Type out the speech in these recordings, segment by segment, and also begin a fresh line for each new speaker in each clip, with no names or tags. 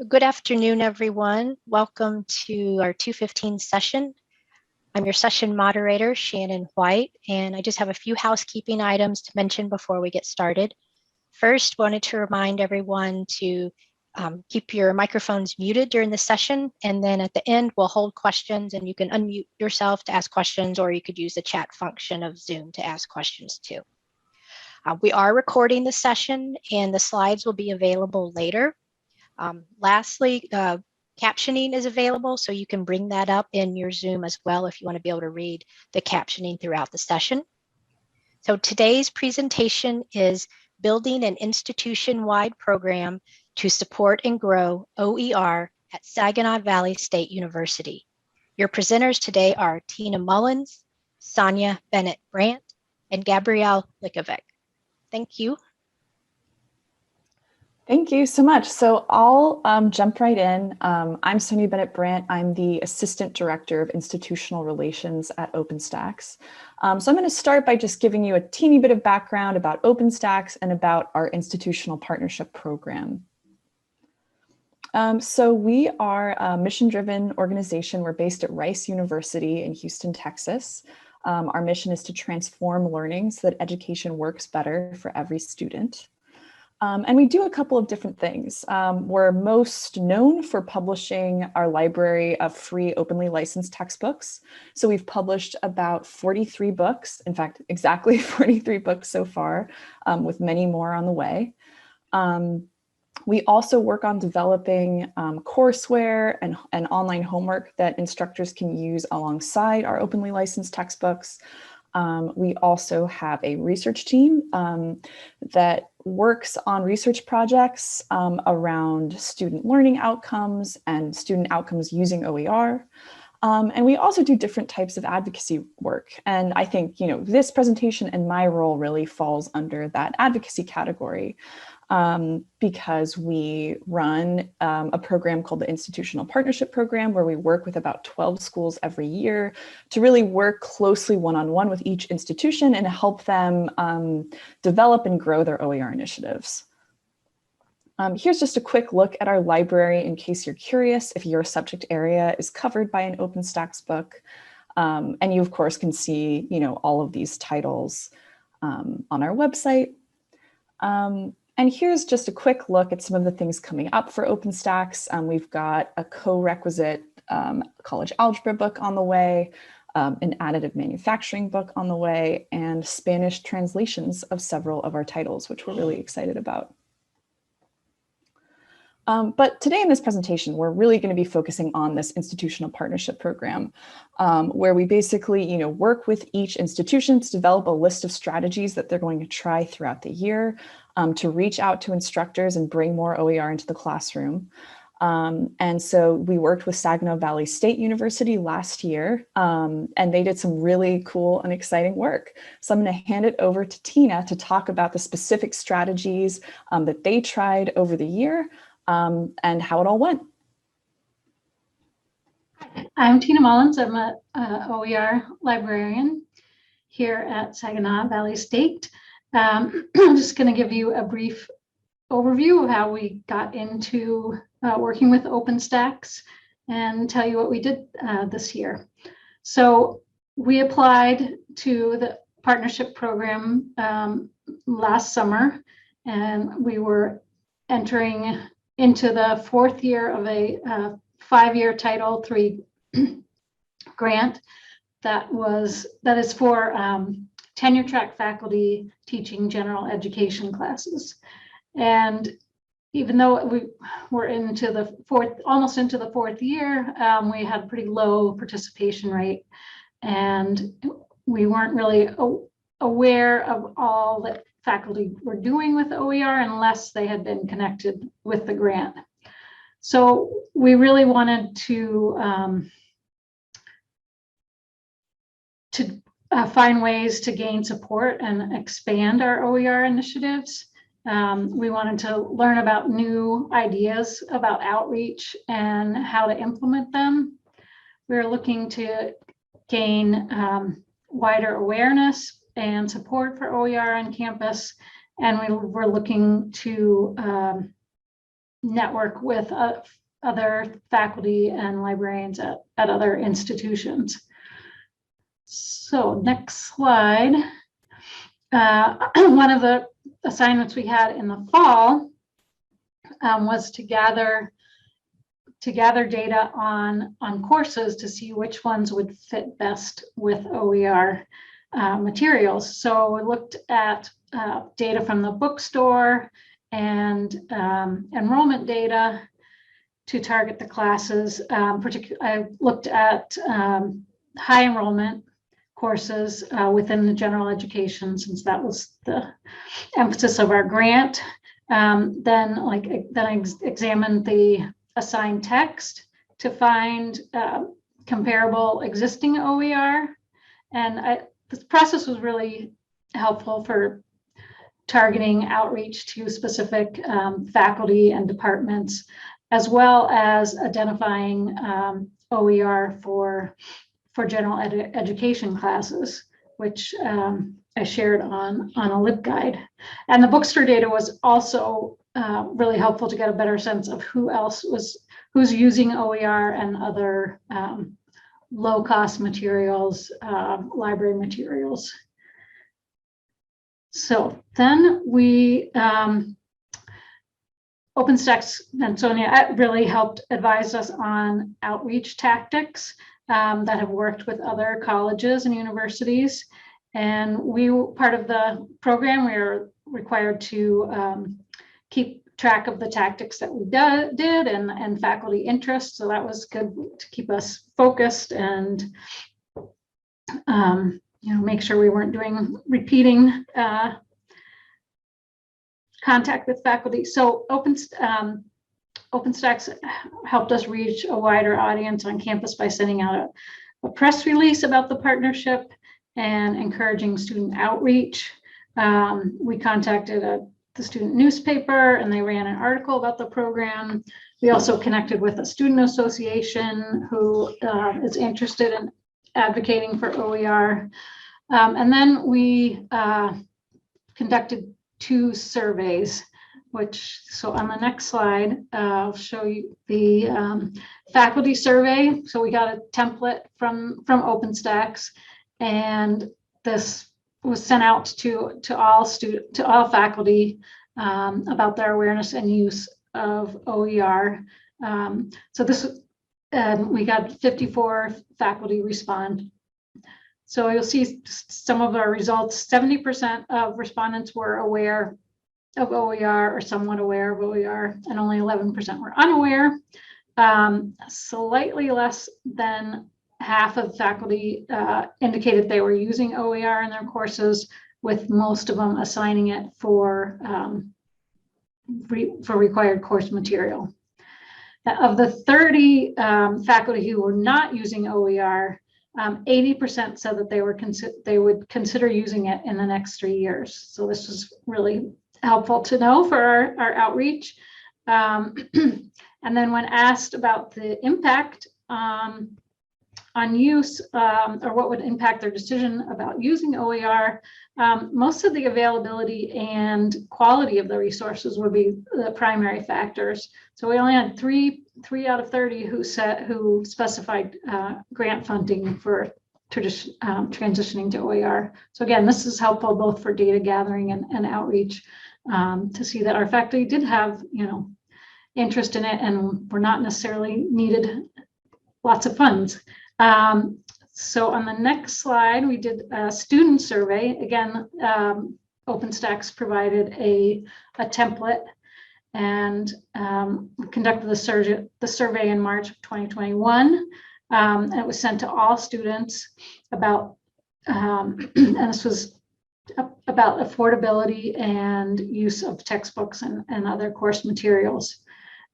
Good afternoon, everyone. Welcome to our 2:15 session. I'm your session moderator, Shannon White, and I just have a few housekeeping items to mention before we get started. First, wanted to remind everyone to keep your microphones muted during the session, and then at the end, we'll hold questions and you can unmute yourself to ask questions, or you could use the chat function of Zoom to ask questions too. We are recording the session and the slides will be available later. Lastly, captioning is available, so you can bring that up in your Zoom as well if you want to be able to read the captioning throughout the session. So today's presentation is Building an Institution-Wide Program to Support and Grow OER at Saginaw Valley State University. Your presenters today are Tina Mullins, Sonia Bennett-Brandt, and Gabrielle Likovic. Thank you.
Thank you so much. So I'll jump right in. I'm Sonia Bennett-Brandt. I'm the Assistant Director of Institutional Relations at OpenStax. So I'm going to start by just giving you a teeny bit of background about OpenStax and about our Institutional Partnership Program. So we are a mission-driven organization. We're based at Rice University in Houston, Texas. Our mission is to transform learning so that education works better for every student. And we do a couple of different things. We're most known for publishing our library of free openly licensed textbooks. So we've published about 43 books, in fact, exactly 43 books so far, with many more on the way. We also work on developing courseware and online homework that instructors can use alongside our openly licensed textbooks. We also have a research team that works on research projects around student learning outcomes and student outcomes using OER. And we also do different types of advocacy work. And I think, this presentation and my role really falls under that advocacy category. Because we run a program called the Institutional Partnership Program, where we work with about 12 schools every year to really work closely one-on-one with each institution and help them develop and grow their OER initiatives. Here's just a quick look at our library in case you're curious if your subject area is covered by an OpenStax book. And you, of course, can see all of these titles on our website. And here's just a quick look at some of the things coming up for OpenStax. We've got a co-requisite college algebra book on the way, an additive manufacturing book on the way, and Spanish translations of several of our titles, which we're really excited about. But today in this presentation, we're really going to be focusing on this institutional partnership program, where we basically, work with each institution to develop a list of strategies that they're going to try throughout the year to reach out to instructors and bring more OER into the classroom. And so we worked with Saginaw Valley State University last year, and they did some really cool and exciting work. So I'm going to hand it over to Tina to talk about the specific strategies that they tried over the year. And how it all went.
I'm Tina Mullins. I'm an OER librarian here at Saginaw Valley State. I'm just going to give you a brief overview of how we got into working with OpenStax and tell you what we did this year. So we applied to the partnership program last summer, and we were entering into the fourth year of a 5-year Title III grant that is for tenure track faculty teaching general education classes. And even though we were almost into the fourth year, we had pretty low participation rate, and we weren't really aware of all that faculty were doing with OER unless they had been connected with the grant. So we really wanted to find ways to gain support and expand our OER initiatives. We wanted to learn about new ideas about outreach and how to implement them. We were looking to gain wider awareness and support for OER on campus, and we were looking to network with other faculty and librarians at other institutions. So next slide. One of the assignments we had in the fall was to gather data on courses to see which ones would fit best with OER materials. So we looked at data from the bookstore and enrollment data to target the classes. I looked at high enrollment courses within the general education, since that was the emphasis of our grant. Then I examined the assigned text to find comparable existing OER. And this process was really helpful for targeting outreach to specific faculty and departments, as well as identifying OER for general education classes, which I shared on a LibGuide. And the bookstore data was also really helpful to get a better sense of who's using OER and other low-cost materials, library materials. So then we, OpenStax and Sonia really helped advise us on outreach tactics that have worked with other colleges and universities. And part of the program, we are required to keep track of the tactics that we did and faculty interest. So that was good to keep us focused and make sure we weren't repeating contact with faculty. So OpenStax helped us reach a wider audience on campus by sending out a press release about the partnership and encouraging student outreach. We contacted the student newspaper, and they ran an article about the program. We also connected with a student association who is interested in advocating for OER. And then we conducted 2 surveys, so on the next slide, I'll show you the faculty survey. So we got a template from OpenStax, and this was sent out to all faculty about their awareness and use of OER. So we got 54 faculty respond. So you'll see some of our results. 70% of respondents were aware of OER or somewhat aware of OER, and only 11% were unaware. Slightly less than half of faculty indicated they were using OER in their courses, with most of them assigning it for required course material. Of the 30 faculty who were not using OER, 80% said that they would consider using it in the next 3 years. So this was really helpful to know for our outreach. And then when asked about the impact on use, or what would impact their decision about using OER, most of the availability and quality of the resources would be the primary factors. So we only had three out of 30 who specified grant funding for transitioning to OER. So again, this is helpful both for data gathering and outreach, to see that our faculty did have interest in it, and were not necessarily needed lots of funds. So on the next slide, we did a student survey. Again, OpenStax provided a template, and conducted the survey in March of 2021. And it was sent to all students and this was about affordability and use of textbooks and other course materials.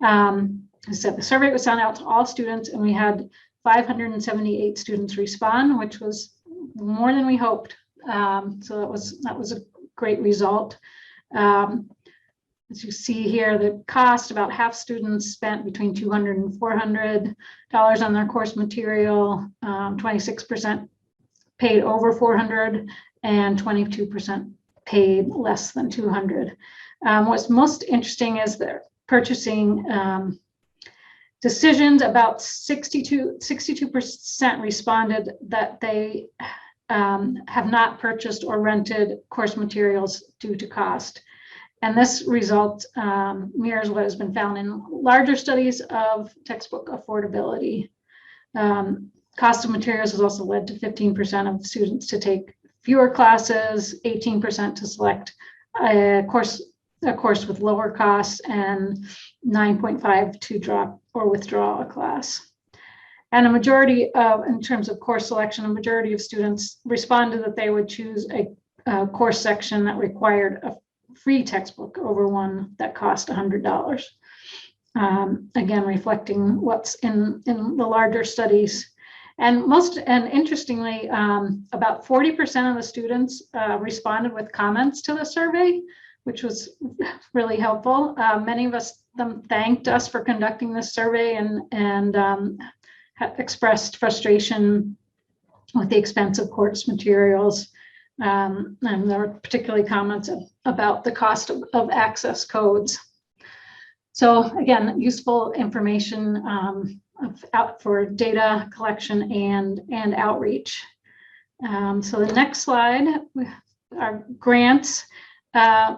I said the survey was sent out to all students, and we had 578 students respond, which was more than we hoped. So that was a great result. As you see here, the cost, about half students spent between $200 and $400 on their course material. 26% paid over $400, and 22% paid less than $200. What's most interesting is that purchasing decisions, about 62% responded that they have not purchased or rented course materials due to cost. And this result mirrors what has been found in larger studies of textbook affordability. Cost of materials has also led to 15% of students to take fewer classes, 18% to select a course with lower costs, and 9.5% to drop or withdraw a class. And a majority of, in terms of course selection, a majority of students responded that they would choose a course section that required a free textbook over one that cost $100. Again, reflecting what's in the larger studies. And interestingly, about 40% of the students responded with comments to the survey, which was really helpful. Many of them thanked us for conducting this survey and expressed frustration with the expense of course materials. And there were particularly comments about the cost of access codes. So again, useful information out for data collection and outreach. So the next slide, our grants.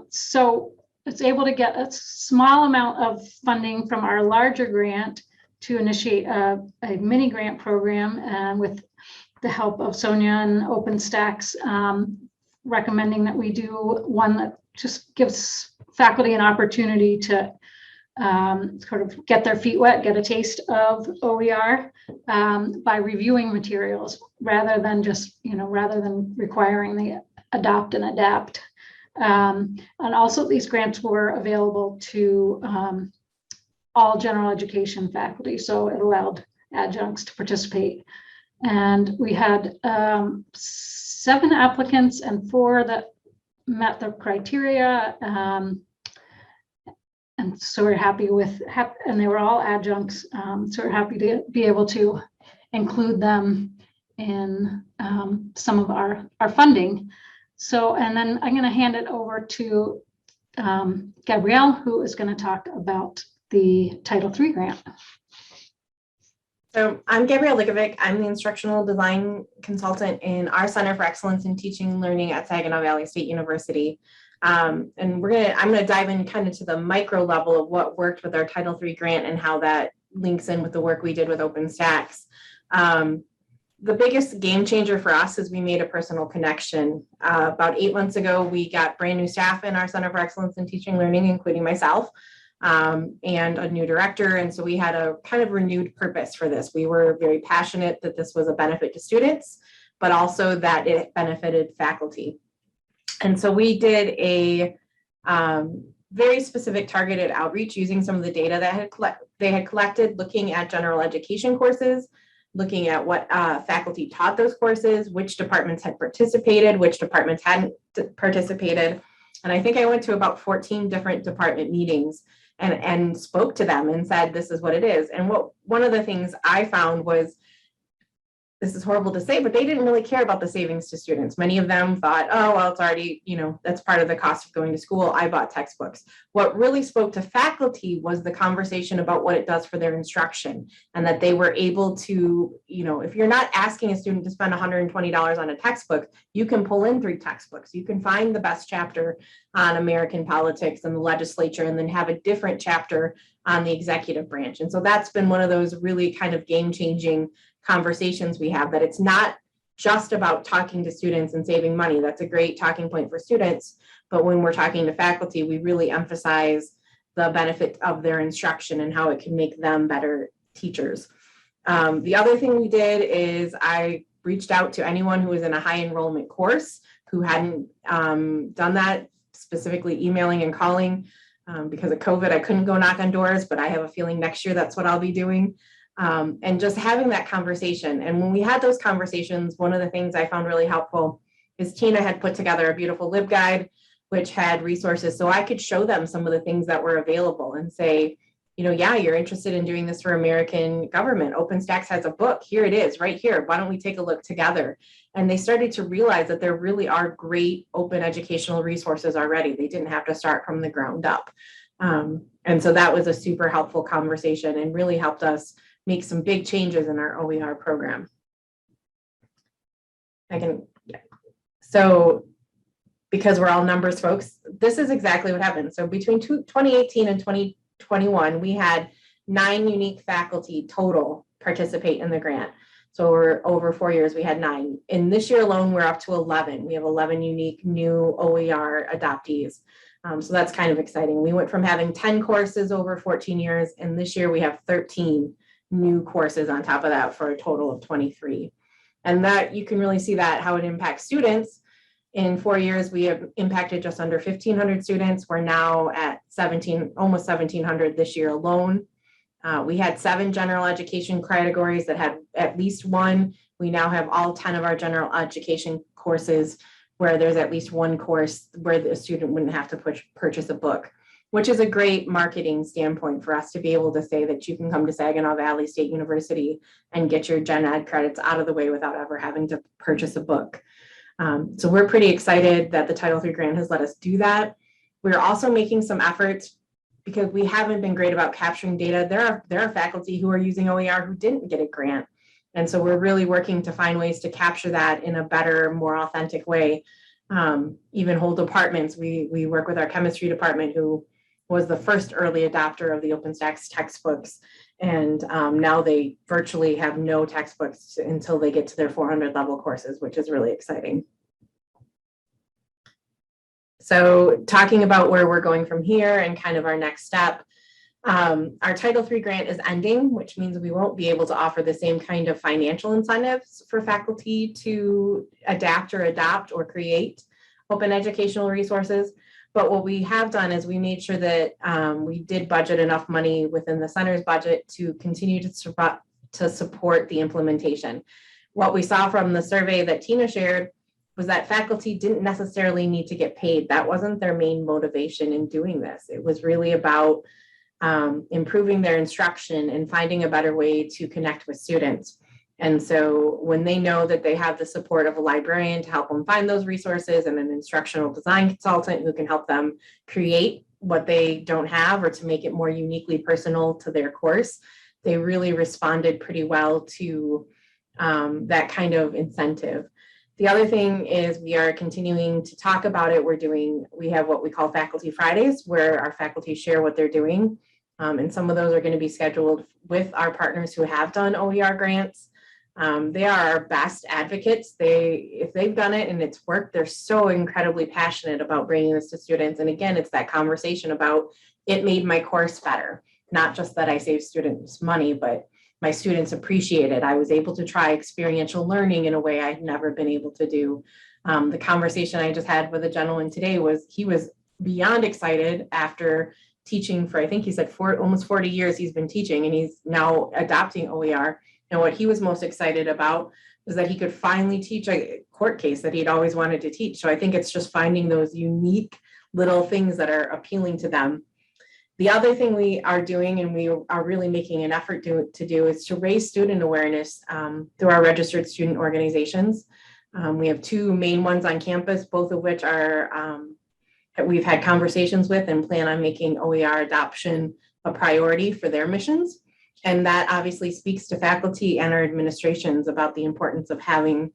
So it's able to get a small amount of funding from our larger grant to initiate a mini grant program with the help of Sonia and OpenStax, recommending that we do one that just gives faculty an opportunity to sort of get their feet wet, get a taste of OER by reviewing materials rather than requiring the adopt and adapt. And also these grants were available to all general education faculty, so it allowed adjuncts to participate. And we had 7 applicants and 4 that met the criteria. And so we're happy with, and they were all adjuncts. So we're happy to be able to include them in some of our funding. So, and then I'm going to hand it over to Gabrielle, who is going to talk about the Title III grant.
So I'm Gabrielle Ligovic. I'm the instructional design consultant in our Center for Excellence in Teaching and Learning at Saginaw Valley State University. And I'm gonna dive in kind of to the micro level of what worked with our Title III grant and how that links in with the work we did with OpenStax. The biggest game changer for us is we made a personal connection. About 8 months ago, we got brand new staff in our Center for Excellence in Teaching and Learning, including myself, and a new director. And so we had a kind of renewed purpose for this. We were very passionate that this was a benefit to students, but also that it benefited faculty. And so we did a very specific targeted outreach using some of the data that they had collected, looking at general education courses, looking at what faculty taught those courses, which departments had participated, which departments hadn't participated. And I think I went to about 14 different department meetings and spoke to them and said, this is what it is. And one of the things I found was, this is horrible to say, but they didn't really care about the savings to students. Many of them thought, oh, well, it's already, that's part of the cost of going to school. I bought textbooks. What really spoke to faculty was the conversation about what it does for their instruction, and that they were able to, if you're not asking a student to spend $120 on a textbook, you can pull in 3 textbooks. You can find the best chapter on American politics and the legislature, and then have a different chapter on the executive branch. And so that's been one of those really kind of game-changing conversations we have, that it's not just about talking to students and saving money. That's a great talking point for students, but when we're talking to faculty, we really emphasize the benefit of their instruction and how it can make them better teachers. The other thing we did is I reached out to anyone who was in a high enrollment course who hadn't done that, specifically emailing and calling. Because of COVID, I couldn't go knock on doors, but I have a feeling next year that's what I'll be doing. And just having that conversation. And when we had those conversations, one of the things I found really helpful is Tina had put together a beautiful LibGuide, which had resources. So I could show them some of the things that were available and say, yeah, you're interested in doing this for American government. OpenStax has a book. Here it is right here. Why don't we take a look together? And they started to realize that there really are great open educational resources already. They didn't have to start from the ground up. And so that was a super helpful conversation and really helped us make some big changes in our OER program. So because we're all numbers folks, this is exactly what happened. So between 2018 and 2021, we had 9 unique faculty total participate in the grant. So over 4 years, we had 9. In this year alone, we're up to 11. We have 11 unique new OER adoptees. So that's kind of exciting. We went from having 10 courses over 14 years, and this year we have 13 new courses on top of that for a total of 23. And that you can really see that how it impacts students. In 4 years, we have impacted just under 1,500 students. We're now at almost 1,700 this year alone. We had 7 general education categories that had at least one. We now have all 10 of our general education courses where there's at least one course where the student wouldn't have to purchase a book, which is a great marketing standpoint for us to be able to say that you can come to Saginaw Valley State University and get your gen ed credits out of the way without ever having to purchase a book. So we're pretty excited that the Title III grant has let us do that. We're also making some efforts because we haven't been great about capturing data. There are faculty who are using OER who didn't get a grant. And so we're really working to find ways to capture that in a better, more authentic way. Even whole departments, we work with our chemistry department who was the first early adopter of the OpenStax textbooks. And now they virtually have no textbooks until they get to their 400 level courses, which is really exciting. So talking about where we're going from here and kind of our next step, our Title III grant is ending, which means we won't be able to offer the same kind of financial incentives for faculty to adapt or adopt or create open educational resources. But what we have done is we made sure that we did budget enough money within the center's budget to continue to support the implementation. What we saw from the survey that Tina shared was that faculty didn't necessarily need to get paid. That wasn't their main motivation in doing this. It was really about improving their instruction and finding a better way to connect with students. And so when they know that they have the support of a librarian to help them find those resources and an instructional design consultant who can help them create what they don't have or to make it more uniquely personal to their course, they really responded pretty well to that kind of incentive. The other thing is we are continuing to talk about it. We have what we call Faculty Fridays, where our faculty share what they're doing. And some of those are going to be scheduled with our partners who have done OER grants. They are our best advocates. If they've done it and it's worked, they're so incredibly passionate about bringing this to students. And again, it's that conversation about it made my course better. Not just that I saved students money, but my students appreciate it. I was able to try experiential learning in a way I'd never been able to do. The conversation I just had with a gentleman today he was beyond excited after teaching for, I think he said almost 40 years he's been teaching, and he's now adopting OER. And what he was most excited about was that he could finally teach a court case that he'd always wanted to teach. So I think it's just finding those unique little things that are appealing to them. The other thing we are doing, and we are really making an effort to do, is to raise student awareness through our registered student organizations. We have 2 main ones on campus, both of which are we've had conversations with and plan on making OER adoption a priority for their missions. And that obviously speaks to faculty and our administrations about the importance of having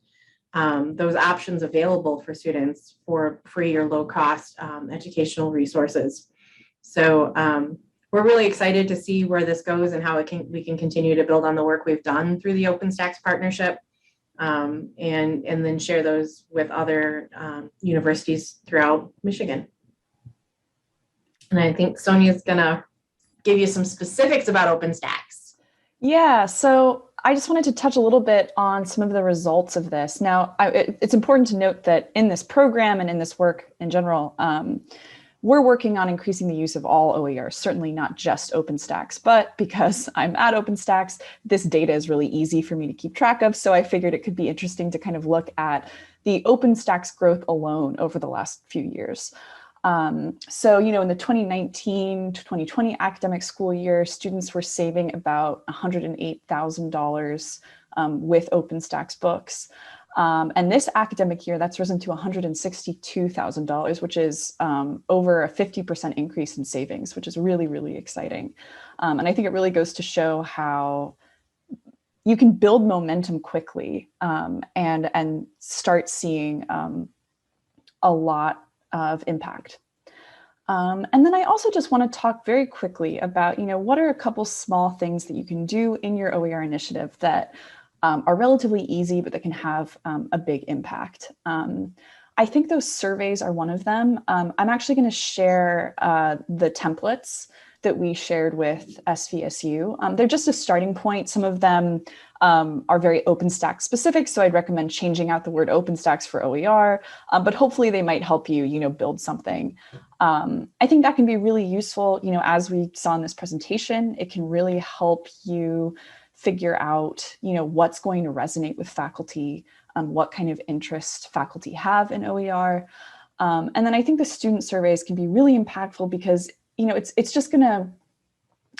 those options available for students for free or low cost educational resources. So we're really excited to see where this goes and how we can continue to build on the work we've done through the OpenStax partnership and then share those with other universities throughout Michigan. And I think Sonia's gonna give you some specifics about OpenStax.
Yeah, so I just wanted to touch a little bit on some of the results of this. Now, it's important to note that in this program and in this work in general, we're working on increasing the use of all OERs, certainly not just OpenStax, but because I'm at OpenStax, this data is really easy for me to keep track of. So I figured it could be interesting to kind of look at the OpenStax growth alone over the last few years. So, in the 2019 to 2020 academic school year, students were saving about $108,000 with OpenStax books. And this academic year, that's risen to $162,000, which is over a 50% increase in savings, which is really, really exciting. And I think it really goes to show how you can build momentum quickly and start seeing a lot of impact. And then I also just want to talk very quickly about, what are a couple small things that you can do in your OER initiative that are relatively easy, but that can have a big impact. I think those surveys are one of them. I'm actually going to share the templates that we shared with SVSU. They're just a starting point. Some of them are very OpenStax specific, so I'd recommend changing out the word OpenStax for OER, but hopefully they might help you, build something. I think that can be really useful, as we saw in this presentation. It can really help you figure out, what's going to resonate with faculty, what kind of interest faculty have in OER. And then I think the student surveys can be really impactful because it's going to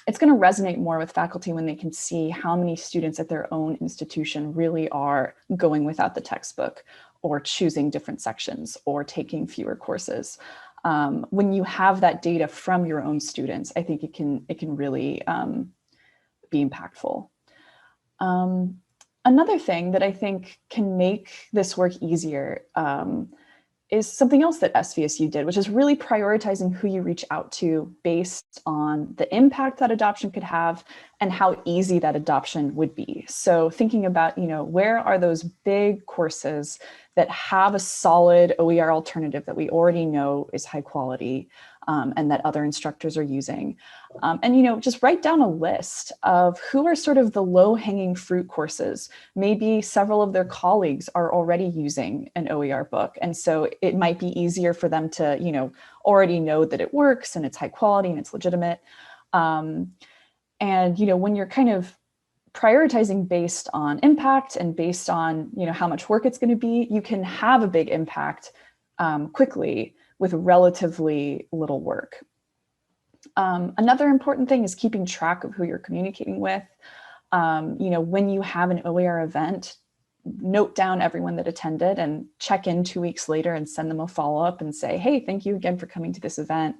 resonate more with faculty when they can see how many students at their own institution really are going without the textbook or choosing different sections or taking fewer courses. When you have that data from your own students, I think it can really be impactful. Another thing that I think can make this work easier is something else that SVSU did, which is really prioritizing who you reach out to based on the impact that adoption could have and how easy that adoption would be. So thinking about, where are those big courses that have a solid OER alternative that we already know is high quality and that other instructors are using. And, just write down a list of who are sort of the low-hanging fruit courses. Maybe several of their colleagues are already using an OER book. And so it might be easier for them to, already know that it works and it's high quality and it's legitimate. And, when you're kind of prioritizing based on impact and based on, how much work it's going to be, you can have a big impact quickly with relatively little work. Another important thing is keeping track of who you're communicating with. When you have an OER event, note down everyone that attended and check in 2 weeks later and send them a follow-up and say, hey, thank you again for coming to this event.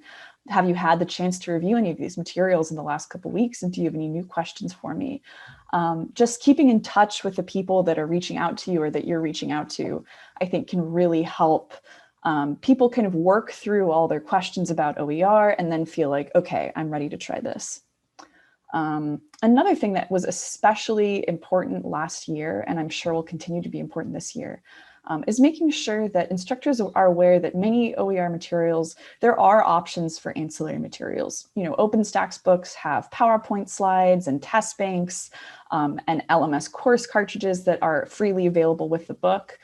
Have you had the chance to review any of these materials in the last couple of weeks? And do you have any new questions for me? Just keeping in touch with the people that are reaching out to you or that you're reaching out to, I think can really help people kind of work through all their questions about OER and then feel like, okay, I'm ready to try this. Another thing that was especially important last year, and I'm sure will continue to be important this year, is making sure that instructors are aware that many OER materials, there are options for ancillary materials. OpenStax books have PowerPoint slides and test banks and LMS course cartridges that are freely available with the book.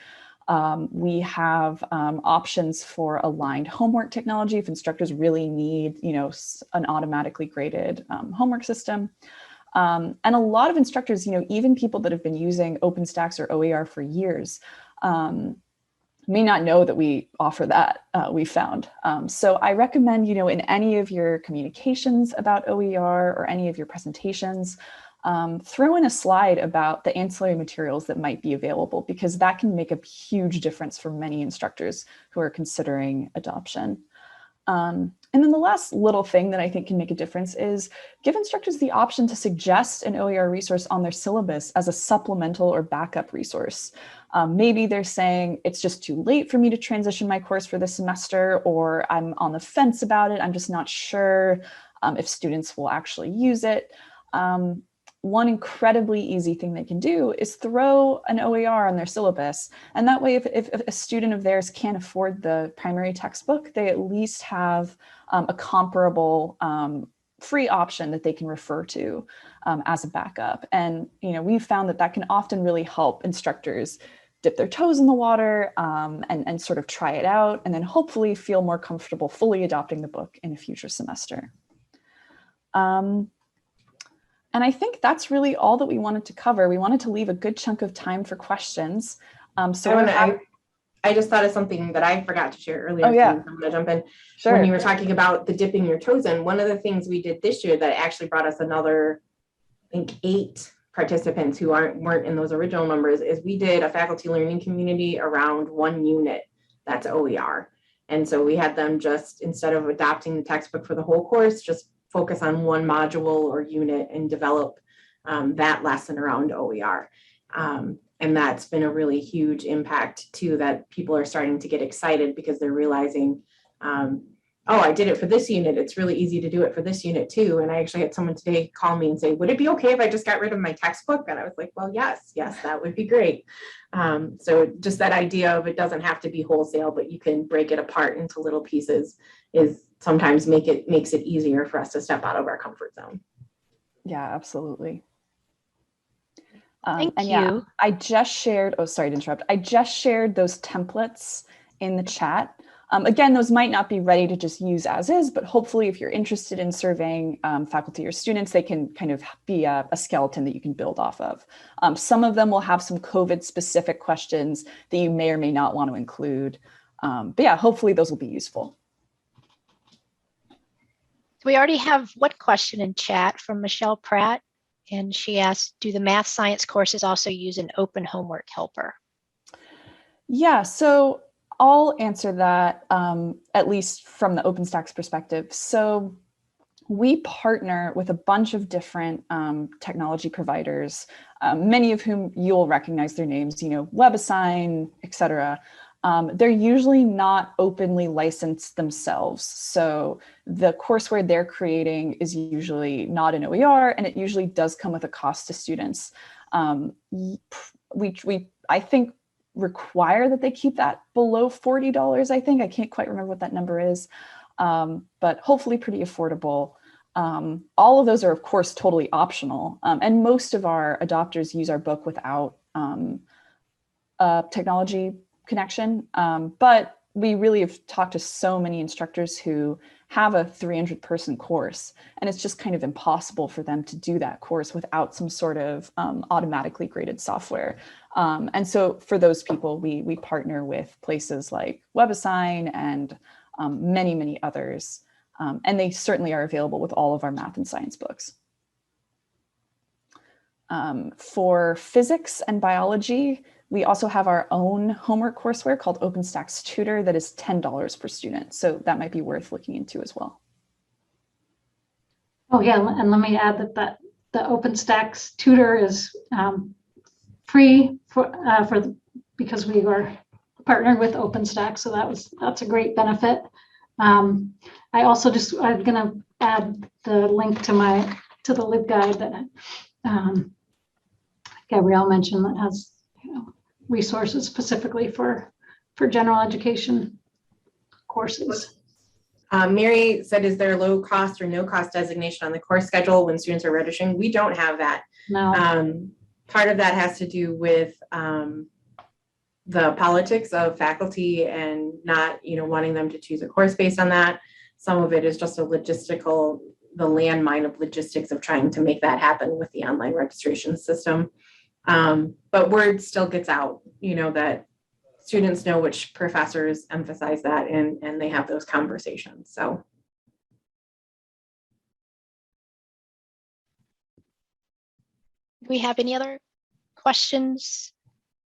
We have options for aligned homework technology if instructors really need, an automatically graded homework system. And a lot of instructors, even people that have been using OpenStax or OER for years, may not know that we offer that, we found. So I recommend, in any of your communications about OER or any of your presentations, throw in a slide about the ancillary materials that might be available, because that can make a huge difference for many instructors who are considering adoption. And then the last little thing that I think can make a difference is give instructors the option to suggest an OER resource on their syllabus as a supplemental or backup resource. Maybe they're saying it's just too late for me to transition my course for this semester, or I'm on the fence about it. I'm just not sure if students will actually use it. One incredibly easy thing they can do is throw an OER on their syllabus. And that way, if a student of theirs can't afford the primary textbook, they at least have a comparable free option that they can refer to as a backup. And we've found that can often really help instructors dip their toes in the water and sort of try it out, and then hopefully feel more comfortable fully adopting the book in a future semester. And I think that's really all that we wanted to cover. We wanted to leave a good chunk of time for questions. I
just thought of something that I forgot to share earlier.
Oh, yeah.
I'm going to jump in.
Sure.
When you were talking about the dipping your toes in, one of the things we did this year that actually brought us another, I think, 8 participants who weren't in those original numbers is we did a faculty learning community around one unit that's OER. And so we had them just, instead of adopting the textbook for the whole course, just focus on one module or unit and develop that lesson around OER. And that's been a really huge impact too, that people are starting to get excited because they're realizing, oh, I did it for this unit. It's really easy to do it for this unit too. And I actually had someone today call me and say, would it be okay if I just got rid of my textbook? And I was like, well, yes, that would be great. So just that idea of it doesn't have to be wholesale, but you can break it apart into little pieces is sometimes makes it easier for us to step out of our comfort zone.
Yeah, absolutely.
Thank
and
you.
yeah, I just shared, oh, sorry to interrupt. I just shared those templates in the chat. Again, those might not be ready to just use as is, but hopefully if you're interested in surveying faculty or students, they can kind of be a skeleton that you can build off of. Some of them will have some COVID specific questions that you may or may not want to include. But yeah, hopefully those will be useful.
We already have one question in chat from Michelle Pratt, and she asked, do the math science courses also use an open homework helper?
Yeah, so I'll answer that, at least from the OpenStax perspective. So we partner with a bunch of different technology providers, many of whom you'll recognize their names, WebAssign, et cetera. They're usually not openly licensed themselves. So the courseware they're creating is usually not an OER, and it usually does come with a cost to students. I think, require that they keep that below $40, I think. I can't quite remember what that number is, but hopefully pretty affordable. All of those are, of course, totally optional. And most of our adopters use our book without a technology connection. But we really have talked to so many instructors who have a 300-person course, and it's just kind of impossible for them to do that course without some sort of automatically graded software. And so for those people, we partner with places like WebAssign and many, many others. And they certainly are available with all of our math and science books. For physics and biology, we also have our own homework courseware called OpenStax Tutor that is $10 per student. So that might be worth looking into as well.
Oh yeah, and let me add that the OpenStax Tutor is free because we were partnered with OpenStax, so that's a great benefit. I'm gonna add the link to the LibGuide that Gabrielle mentioned that has resources specifically for general education courses.
Mary said, is there low cost or no cost designation on the course schedule when students are registering? We don't have that.
No.
Part of that has to do with the politics of faculty and not, wanting them to choose a course based on that. Some of it is just the landmine of logistics of trying to make that happen with the online registration system. But word still gets out, that students know which professors emphasize that and they have those conversations. So.
Do we have any other questions?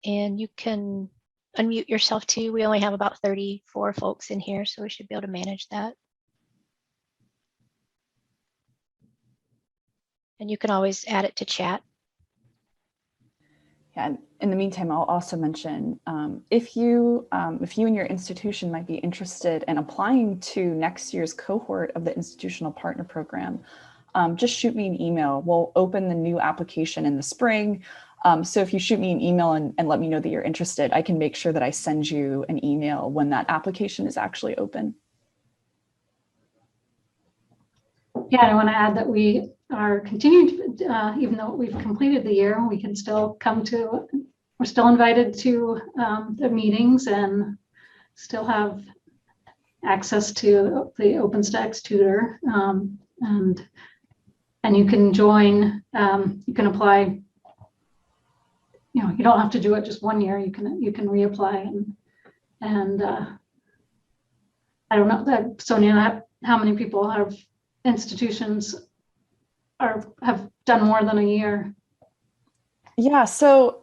And you can unmute yourself too. We only have about 34 folks in here, so we should be able to manage that. And you can always add it to chat.
Yeah, and in the meantime, I'll also mention, if you and your institution might be interested in applying to next year's cohort of the Institutional Partner Program, just shoot me an email. We'll open the new application in the spring. So if you shoot me an email and let me know that you're interested, I can make sure that I send you an email when that application is actually open.
Yeah, I want to add that we are continuing to, even though we've completed the year, we can still we're still invited to the meetings and still have access to the OpenStax Tutor. And you can join, you can apply, you don't have to do it just one year, you can reapply and I don't know that, Sonia, how many people institutions have done more than a year?
Yeah, so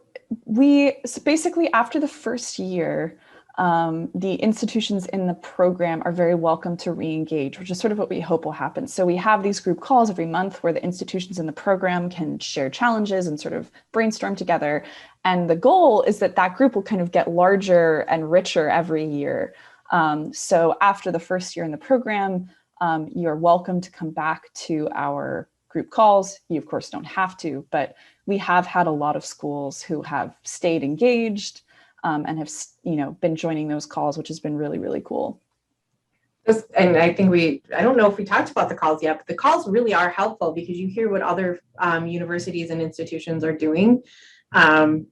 basically after the first year, the institutions in the program are very welcome to re-engage, which is sort of what we hope will happen. So we have these group calls every month where the institutions in the program can share challenges and sort of brainstorm together. And the goal is that that group will kind of get larger and richer every year. So after the first year in the program, you're welcome to come back to our group calls. You, of course, don't have to, but we have had a lot of schools who have stayed engaged and have, been joining those calls, which has been really, really cool.
And I think I don't know if we talked about the calls yet, but the calls really are helpful because you hear what other universities and institutions are doing. And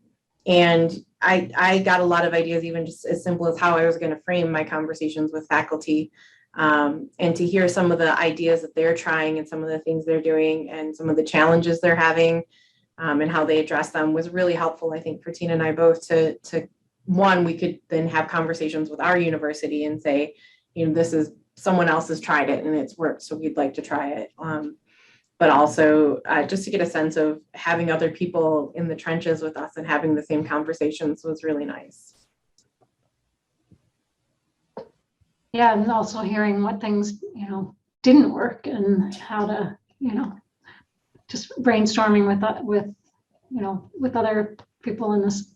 I got a lot of ideas, even just as simple as how I was going to frame my conversations with faculty, and to hear some of the ideas that they're trying and some of the things they're doing and some of the challenges they're having, and how they address them was really helpful, I think, for Tina and I both to one, we could then have conversations with our university and say, this is someone else has tried it and it's worked, so we'd like to try it. But also just to get a sense of having other people in the trenches with us and having the same conversations was really nice.
Yeah, and also hearing what things, didn't work and how to, just brainstorming with other people in this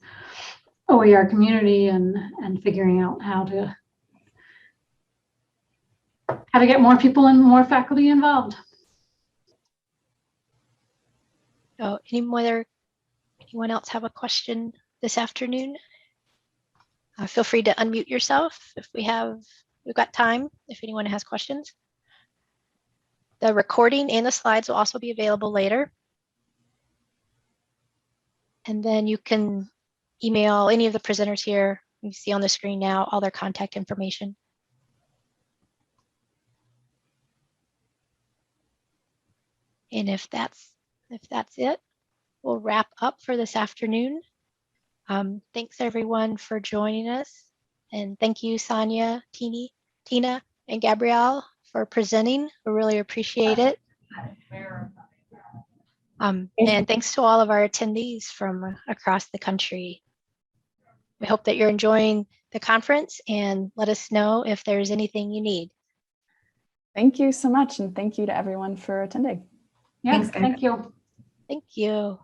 OER community and figuring out how to get more people and more faculty involved.
So anyone else have a question this afternoon? Feel free to unmute yourself if we've got time, if anyone has questions. The recording and the slides will also be available later. And then you can email any of the presenters here. You see on the screen now all their contact information. And if that's it, we'll wrap up for this afternoon. Thanks everyone for joining us. And thank you, Sonia, Tina, and Gabrielle for presenting. We really appreciate it. And thanks to all of our attendees from across the country. We hope that you're enjoying the conference and let us know if there's anything you need.
Thank you so much. And thank you to everyone for attending.
Yeah, thank you.
Thank you.